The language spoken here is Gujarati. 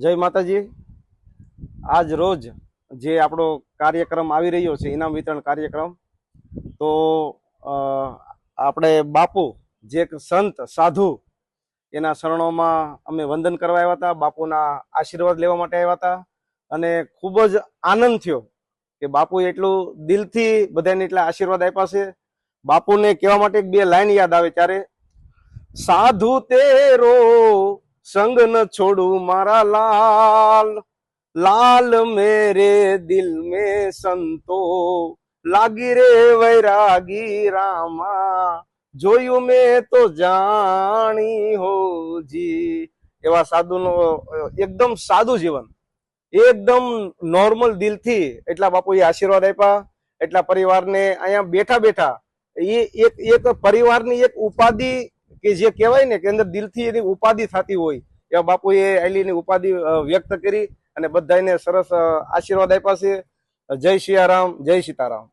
જય માતાજી। આજ રોજ જે આપણો કાર્યક્રમ આવી રહ્યો છે ઇનામ વિતરણ કાર્યક્રમ, તો આપણે બાપુ જે એક સંત સાધુ એના શરણોમાં અમે વંદન કરવા આવ્યા હતા, બાપુના આશીર્વાદ લેવા માટે આવ્યા હતા અને ખૂબ જ આનંદ થયો કે બાપુએ એટલું દિલથી બધાને એટલા આશીર્વાદ આપ્યા છે। બાપુને કહેવા માટે બે લાઈન યાદ આવે ત્યારે, સાધુ તેરો संग न छोड़ू मारा लाल, लाल मेरे दिल में संतो लागी रे वैरागी रामा, जोयू में तो जानी हो जी। एवा साधु नो एकदम साधु जीवन, एकदम नॉर्मल दिल थी एटला बापू ये आशीर्वाद आप्या। एटला परिवार ने अहींया बैठा बैठा ये एक परिवार ની એક ઉપાધિ કે જે કહેવાય ને કે અંદર દિલથી એની ઉપાધિ થતી હોય, એવા બાપુએ આઈલીની ઉપાધિ વ્યક્ત કરી અને બધાને સરસ આશીર્વાદ આપ્યા છે। જય સિયારામ, જય સીતારામ।